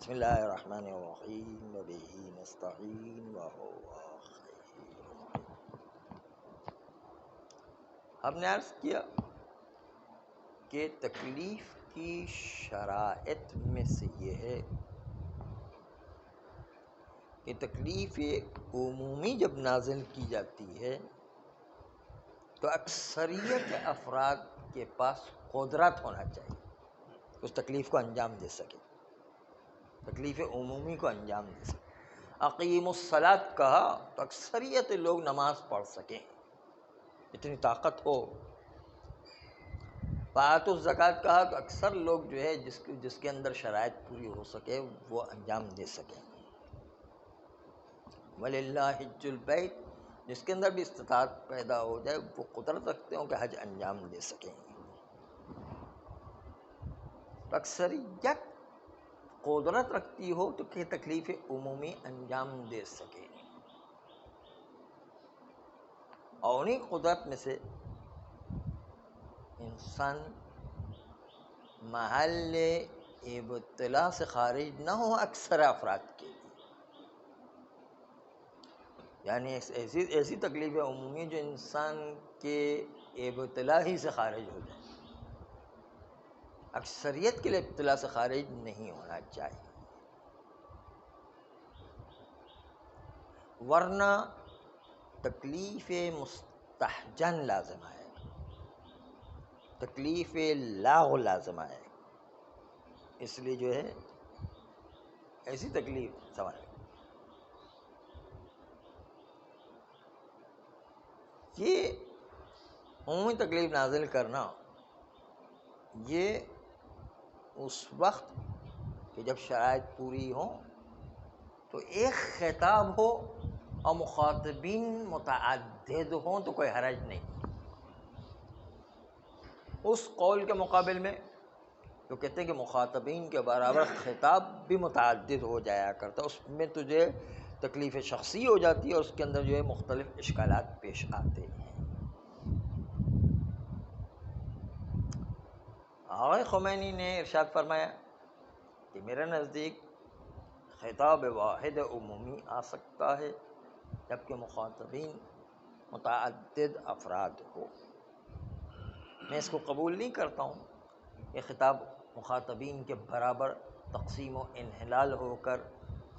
بسم اللہ الرحمن الرحیم وبہ نستعین وہو خیر۔ ہم نے عرض کیا کہ تکلیف کی شرائط میں سے یہ ہے کہ تکلیف عمومی جب نازل کی جاتی ہے تو اکثریت افراد کے پاس قدرت ہونا چاہیے اس تکلیف کو انجام دے سکے، تکلیف عمومی کو انجام دے سکے۔ اقیم الصلاۃ کہا تو اکثریت لوگ نماز پڑھ سکیں، اتنی طاقت ہو۔ فآتوا الزکوٰۃ کہا تو اکثر لوگ جو ہے جس کے اندر شرائط پوری ہو سکے وہ انجام دے سکیں۔ وَلِلَّهِ حِجُّ الْبَیْتِ جس کے اندر بھی استطاعت پیدا ہو جائے وہ قدرت رکھتے ہوں کہ حج انجام دے سکیں۔ تو اکثریت قدرت رکھتی ہو تو کہ تکلیف عمومی انجام دے سکے، اور انہیں قدرت میں سے انسان محل ابتلا سے خارج نہ ہو اکثر افراد کے لیے، یعنی ایسی تکلیف عمومی جو انسان کے ابتلا ہی سے خارج ہو جائے، اکثریت کے لیے ابتلا سے خارج نہیں ہونا چاہیے، ورنہ تکلیف مستحجن لازم آئے گا، تکلیف لاغ لازم آئے گا، اس لیے جو ہے ایسی تکلیف سمجھ یہ عمومی تکلیف نازل کرنا یہ اس وقت کہ جب شرائط پوری ہوں تو ایک خطاب ہو اور مخاطبین متعدد ہوں تو کوئی حرج نہیں۔ اس قول کے مقابل میں جو کہتے ہیں کہ مخاطبین کے برابر خطاب بھی متعدد ہو جایا کرتا، اس میں تجھے تکلیف شخصی ہو جاتی ہے اور اس کے اندر جو ہے مختلف اشکالات پیش آتے ہیں۔ آقا خمینی نے ارشاد فرمایا کہ میرے نزدیک خطاب واحد عمومی آ سکتا ہے جبکہ مخاطبین متعدد افراد ہو۔ میں اس کو قبول نہیں کرتا ہوں کہ خطاب مخاطبین کے برابر تقسیم و انحلال ہو کر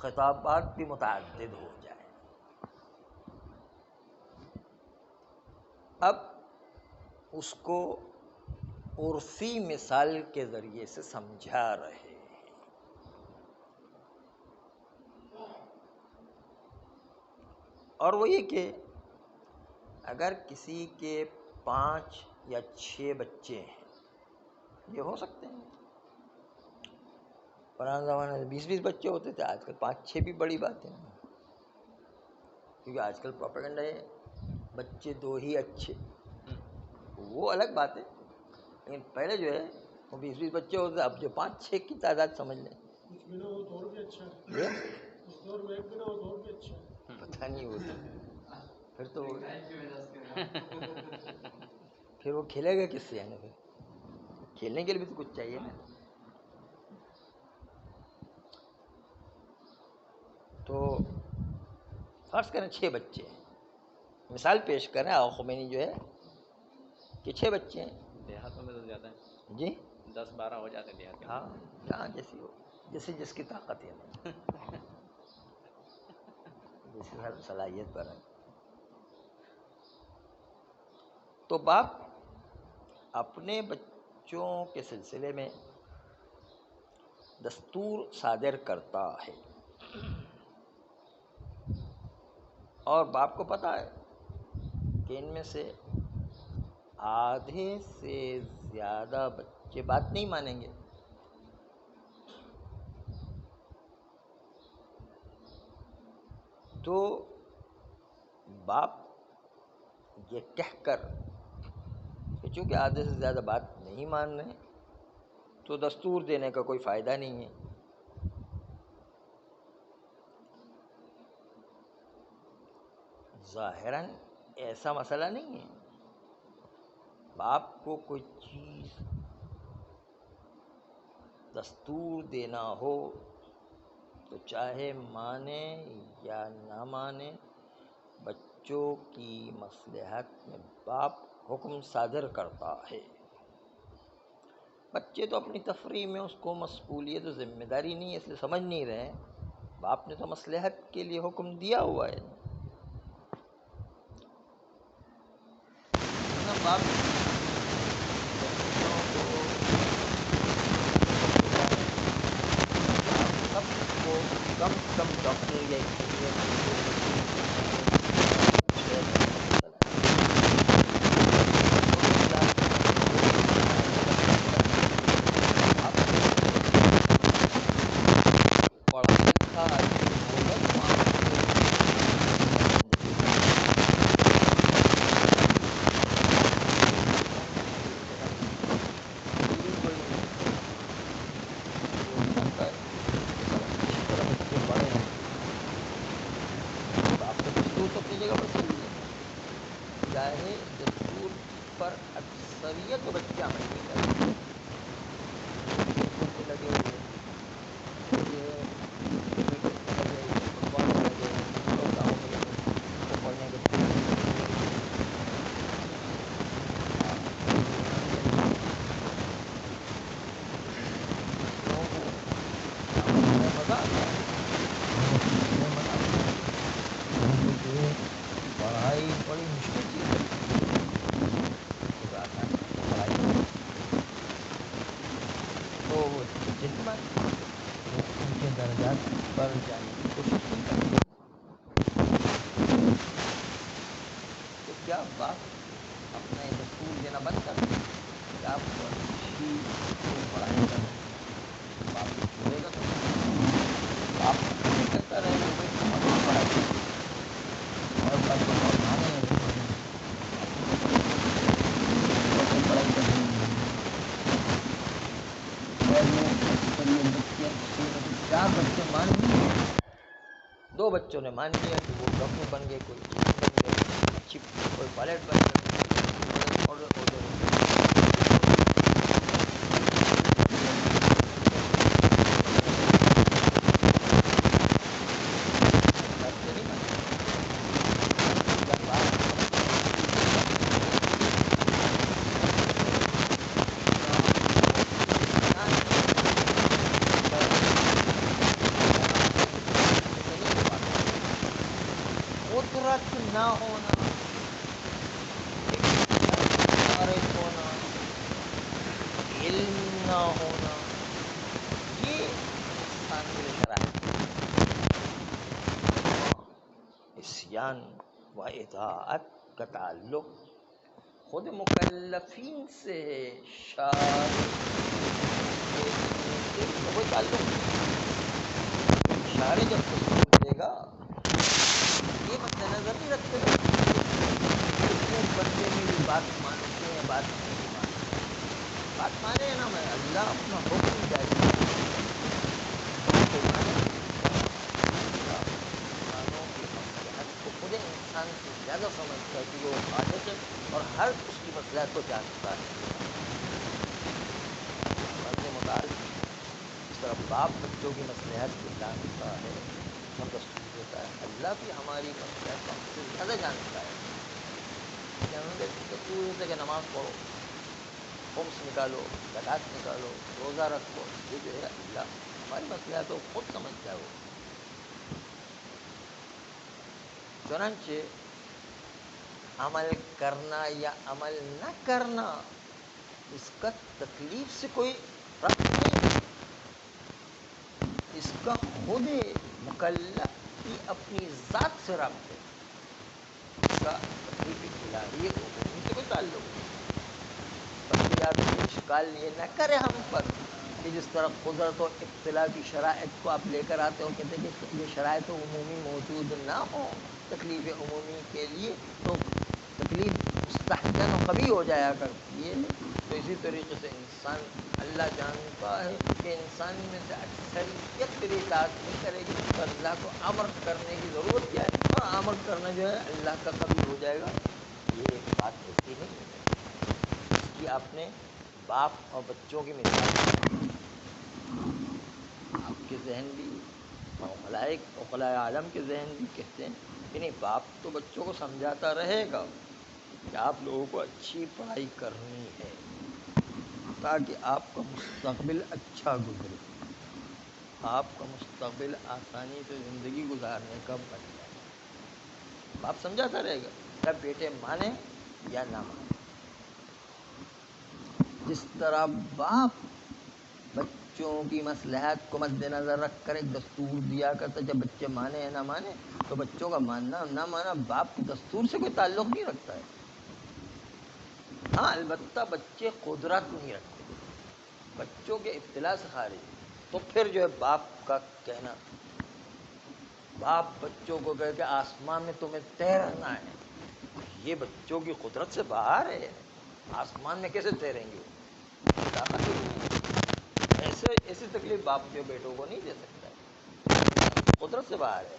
خطابات بھی متعدد ہو جائیں۔ اب اس کو عرفی مثال کے ذریعے سے سمجھا رہے ہیں۔ اور وہ یہ کہ اگر کسی کے 5 یا 6 بچے ہیں، یہ ہو سکتے ہیں، پرانے زمانے میں 20 بچے ہوتے تھے، آج کل 5-6 بھی بڑی بات ہے، کیونکہ آج کل پروپیگنڈا ہے بچے 2 ہی اچھے، وہ الگ بات ہے، لیکن پہلے جو ہے وہ 20 بچے ہوتے تھے، اب جو 5-6 کی تعداد سمجھ لیں۔ پتہ نہیں ہوتا پھر تو پھر وہ کھیلے گا کس سے، یعنی پھر کھیلنے کے لیے بھی تو کچھ چاہیے نا۔ تو فرض کریں 6 بچے ہیں، مثال پیش کریں، آقا خمینی جو ہے کہ 6 بچے ہیں۔ دیہاتوں میں تو زیادہ ہے جی 10-12 ہو جاتے ہیں دیہات میں۔ ہاں جہاں جیسی ہو، جیسے جس کی طاقت ہے جس کی ہر صلاحیت پر ہے۔ تو باپ اپنے بچوں کے سلسلے میں دستور صادر کرتا ہے، اور باپ کو پتہ ہے کہ ان میں سے آدھے سے زیادہ بچے بات نہیں مانیں گے، تو باپ یہ کہہ کر کہ چونکہ آدھے سے زیادہ بات نہیں مان رہے تو دستور دینے کا کوئی فائدہ نہیں ہے، ظاہراً ایسا مسئلہ نہیں ہے۔ باپ کو کوئی چیز دستور دینا ہو تو چاہے مانے یا نہ مانے، بچوں کی مصلحت میں باپ حکم صادر کرتا ہے۔ بچے تو اپنی تفریح میں اس کو مسئولیت و ذمہ داری نہیں ہے، اس لیے سمجھ نہیں رہے، باپ نے تو مصلحت کے لیے حکم دیا ہوا ہے نا۔ باپ سب کو کم کم ڈاکٹر یا چاہے دستور پر اکثریت بچہ عمل نہیں کرتا، لگے ہوئے پڑھائی بڑی مشکل چیز ہے، تو وہ جتنا ان کے درجات پر جانے کی کوشش نہیں کرتے، تو کیا باپ اپنا یہ دستور دینا بند کر دیں کہ آپ کو اچھی پڑھائی کریں؟ باپ چھوڑے گا تو آپ کہتا رہے گا بھائی ہم پڑھائی اور بات کو پڑھانے پڑھائی کرنی چار بچے مان لیے، 2 بچوں نے مان لیا کہ وہ ڈاکٹر بن گئے، کوئی بن گئے، اچھی کوئی پائلٹ بن گئے، قدرت نہ ہونا، عارف ہونا، علم نہ ہونا، یہ انسان کے لیے شرائط ہے۔ عصیان و اطاعت کا تعلق خود مکلفین سے ہے، شارع سے کوئی تعلق نہیں۔ شارع جب دستور دے گا یہ مد نظر نہیں رکھتے بندے میری بات مانتے ہیں، بات نہیں مانتے، بات مانے نا، میں اللہ اپنا حکم جاری انسانوں کی مصلحت کو خود انسان سے زیادہ سمجھتا ہے کہ وہ خالق ہے اور ہر اس کی مصلحت کو جانتا ہے۔ بندے متعلق اس طرح باپ بچوں کی مصلحت کو جانتا ہے اور دستور دیتا ہے، اللہ بھی ہماری مصلحت کو ہم سے زیادہ جانتا ہے۔ دستور دیتا ہے کہ نماز پڑھو، خمس نکالو، زکوٰۃ نکالو، روزہ رکھو، یہ جو ہے اللہ ہماری مصلحت کو خود سمجھتا ہے وہ۔ چنانچہ عمل کرنا یا عمل نہ کرنا اس کا تکلیف سے کوئی ربط نہیں، اس کا خود مکلف کی اپنی ذات سے ربط ہے، اس کا تکلیف الہی عمومی سے کوئی تعلق نہیں۔ بس یاد اشکال یہ نہ کرے ہم پر کہ جس طرح قدرت و ابتلا کی شرائط کو آپ لے کر آتے ہو، کہتے ہیں کہ یہ شرائط عمومی موجود نہ ہو تکلیف عمومی کے لیے تو تکلیف مستحسن و قبیح ہو جایا کرتی ہے۔ تو اسی طریقے سے انسان، اللہ جانتا ہے کہ انسان میں سے اکثریت میری اطاعت نہیں کرے گی، تو اللہ کو امر کرنے کی ضرورت کیا ہے، اور امر کرنا جو ہے اللہ کا قبیح ہو جائے گا، یہ بات ایسی نہیں ہے۔ اس کی آپ نے باپ اور بچوں کی مثال آپ کے ذہن بھی عقلائے عالم کے ذہن بھی کہتے ہیں کہ نہیں، باپ تو بچوں کو سمجھاتا رہے گا کہ آپ لوگوں کو اچھی پڑھائی کرنی ہے تاکہ آپ کا مستقبل اچھا گزرے، آپ کا مستقبل آسانی سے زندگی گزارنے کا بن جائے۔ باپ سمجھاتا رہے گا، یا بیٹے مانے یا نہ مانے۔ جس طرح باپ بچوں کی مصلحت کو مد نظر رکھ کر ایک دستور دیا کرتا، جب بچے مانے یا نہ مانے، تو بچوں کا ماننا نہ مانا باپ کے دستور سے کوئی تعلق نہیں رکھتا ہے۔ ہاں البتہ بچے قدرت نہیں رکھتے، بچوں کے اطلاع سے خارج، تو پھر جو ہے باپ کا کہنا، باپ بچوں کو کہے کہ آسمان میں تمہیں تیرنا ہے، یہ بچوں کی قدرت سے باہر ہے۔ آسمان میں کیسے تیریں گے؟ ایسی تکلیف باپ جو بیٹوں کو نہیں دے سکتا ہے، قدرت سے باہر ہے۔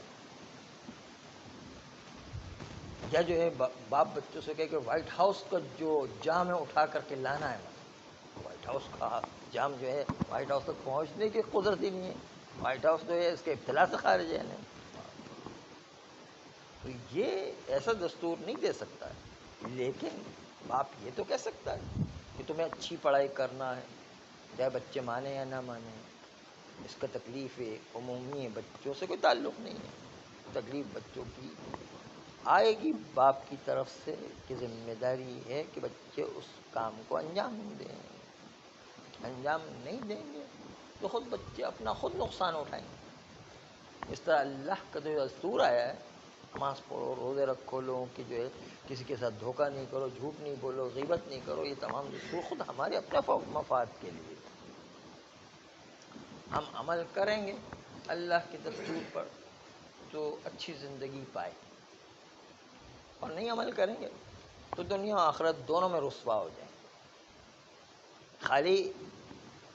یا جو ہے باپ بچوں سے کہے کہ وائٹ ہاؤس کا جو جام ہے اٹھا کر کے لانا ہے، وائٹ ہاؤس کا جام جو ہے وائٹ ہاؤس تک پہنچنے کی قدرت ہی نہیں ہے، وائٹ ہاؤس جو ہے اس کے ابتلا سے خارج ہے۔ تو یہ ایسا دستور نہیں دے سکتا ہے، لیکن باپ یہ تو کہہ سکتا ہے کہ تمہیں اچھی پڑھائی کرنا ہے، چاہے بچے مانے یا نہ مانے۔ اس کا تکلیف عمومی ہے، بچوں سے کوئی تعلق نہیں ہے، تکلیف بچوں کی آئے گی باپ کی طرف سے کہ ذمہ داری ہے کہ بچے اس کام کو انجام دیں۔ انجام نہیں دیں گے تو خود بچے اپنا خود نقصان اٹھائیں گے۔ اس طرح اللہ کا جو دستور آیا ہے، نماز پڑھو، روزے رکھو، لوگوں کی جو ہے کسی کے ساتھ دھوکہ نہیں کرو، جھوٹ نہیں بولو، غیبت نہیں کرو، یہ تمام دستور خود ہمارے اپنے مفاد کے لیے۔ ہم عمل کریں گے اللہ کے دستور پر تو اچھی زندگی پائے، اور نہیں عمل کریں گے تو دنیا و آخرت دونوں میں رسوا ہو جائیں۔ خالی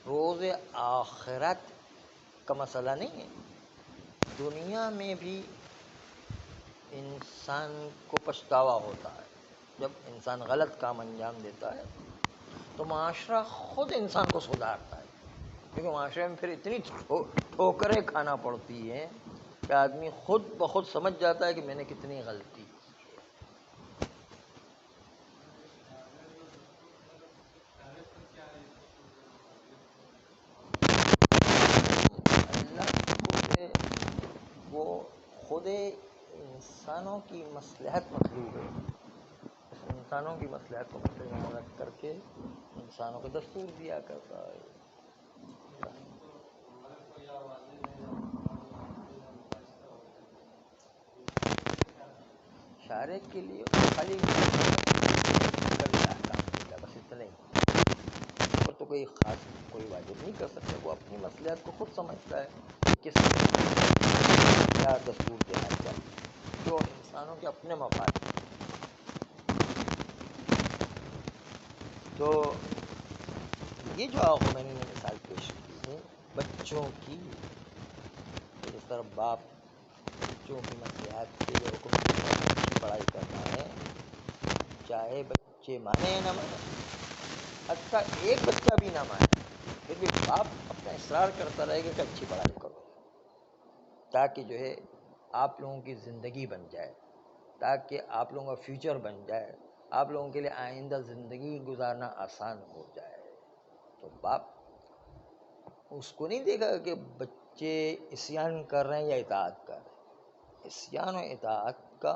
روز آخرت کا مسئلہ نہیں ہے، دنیا میں بھی انسان کو پچھتاوا ہوتا ہے۔ جب انسان غلط کام انجام دیتا ہے تو معاشرہ خود انسان کو سدھارتا ہے، کیونکہ معاشرے میں پھر اتنی ٹھوکریں کھانا پڑتی ہیں کہ آدمی خود بخود سمجھ جاتا ہے کہ میں نے کتنی غلطی کی ہے۔ اللہ وہ خود انسانوں کی مصلحت مطلوب ہے، انسانوں کی مصلحت کو مد نظر رکھ کر کے انسانوں کو دستور دیا کرتا ہے۔ اشارے کے لیے خالی بس اتنا ہی، اور تو کوئی خاص کوئی واجب نہیں کر سکتا، وہ اپنی مصلحت کو خود سمجھتا ہے کس کیا دستور دینا چاہیے، جو انسانوں کے اپنے مفاد۔ تو یہ جو آپ کو میں نے مثال پیش کی ہے بچوں کی، جس طرح باپ بچوں کی مصلحت کے لیے حکم دیتا ہے اچھی پڑھائی کرنا ہے، چاہے بچے مانے یا نہ مانے، حتیٰ ایک بچہ بھی نہ مانے پھر بھی باپ اپنا اصرار کرتا رہے گا کہ اچھی پڑھائی کرو، تاکہ جو ہے آپ لوگوں کی زندگی بن جائے، تاکہ آپ لوگوں کا فیوچر بن جائے، آپ لوگوں کے لیے آئندہ زندگی گزارنا آسان ہو جائے۔ تو باپ اس کو نہیں دیکھا کہ بچے عصیان کر رہے ہیں یا اطاعت کر رہے ہیں، عصیان و اطاعت کا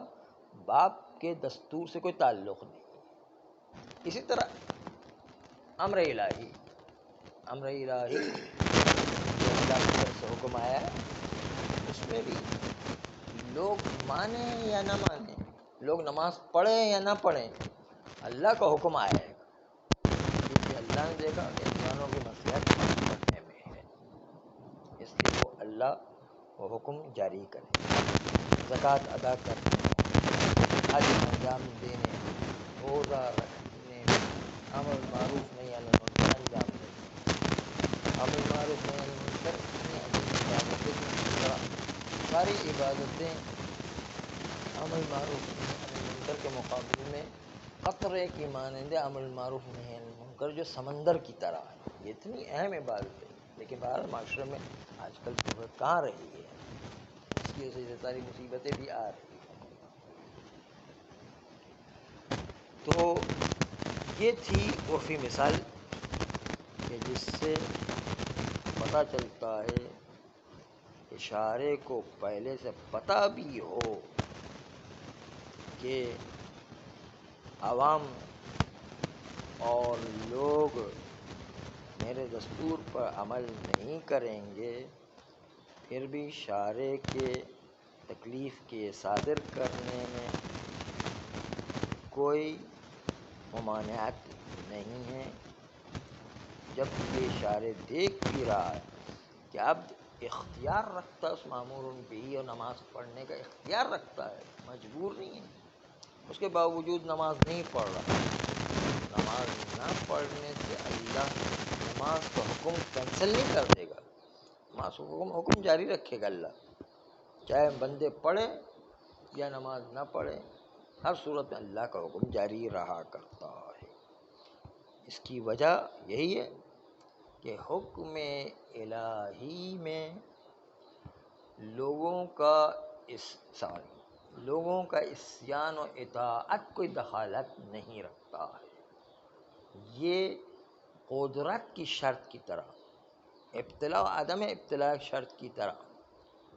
باپ کے دستور سے کوئی تعلق نہیں۔ اسی طرح امر الہی جو اللہ کی طرف سے حکم آیا ہے، اس میں بھی لوگ مانیں یا نہ مانیں، لوگ نماز پڑھیں یا نہ پڑھیں، اللہ کا حکم آئے گا، کیونکہ اللہ نے دیکھا کہ انسانوں کی مصلحت کرنے میں ہے، اس لیے وہ اللہ وہ حکم جاری کرے۔ زکوٰۃ ادا کرنے، حج انجام دینے، روزہ رکھنے، امر معروف نہیں عن المنکر انجام دینے، امر معروف نہیں عن المنکر اتنی عظیم عبادتیں جس طرح ساری عبادتیں امر معروف نہیں عن المنکر کے مقابلے میں قطرے کی مانند امر معروف نہیں عن المنکر جو سمندر کی طرح ہے، یہ اتنی اہم عبادت ہے، لیکن بہر معاشرے میں آج کل کہاں رہی ہے۔ کی وجہ سے یہ ساری مصیبتیں بھی آ رہی ہیں۔ تو یہ تھی عرفی مثال کہ جس سے پتہ چلتا ہے اشارے کو پہلے سے پتہ بھی ہو کہ عوام اور لوگ میرے دستور پر عمل نہیں کریں گے، پھر بھی اشارے کے تکلیف کے صادر کرنے میں کوئی ممانعت نہیں ہے، جب یہ اشارے دیکھ بھی رہا ہے کہ عبد اختیار رکھتا ہے، اس معمور بھی اور نماز پڑھنے کا اختیار رکھتا ہے، مجبور نہیں ہے، اس کے باوجود نماز نہیں پڑھ رہا۔ نماز نہ پڑھنے سے اللہ نماز کا حکم کینسل نہیں کر دے گا، نماز کا حکم جاری رکھے گا اللہ، چاہے بندے پڑھے یا نماز نہ پڑھے، ہر صورت میں اللہ کا حکم جاری رہا کرتا ہے۔ اس کی وجہ یہی ہے کہ حکم الہی میں لوگوں کا عصیان و اطاعت کوئی دخالت نہیں رکھتا ہے۔ یہ قدرت کی شرط کی طرح، ابتلاء و عدم ابتلاء کی شرط کی طرح،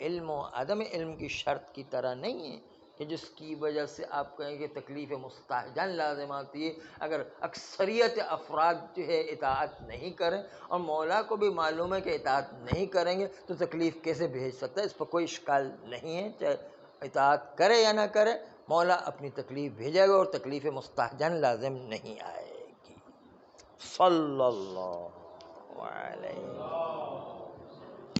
علم و عدم علم کی شرط کی طرح نہیں ہے کہ جس کی وجہ سے آپ کہیں کہ تکلیف مستحجن لازم آتی ہے۔ اگر اکثریت افراد جو ہے اطاعت نہیں کریں اور مولا کو بھی معلوم ہے کہ اطاعت نہیں کریں گے تو تکلیف کیسے بھیج سکتا ہے؟ اس پر کوئی اشکال نہیں ہے، چاہے اطاعت کرے یا نہ کرے، مولا اپنی تکلیف بھیجے گا اور تکلیف مستحجن لازم نہیں آئے گی۔ صلی اللہ علیہ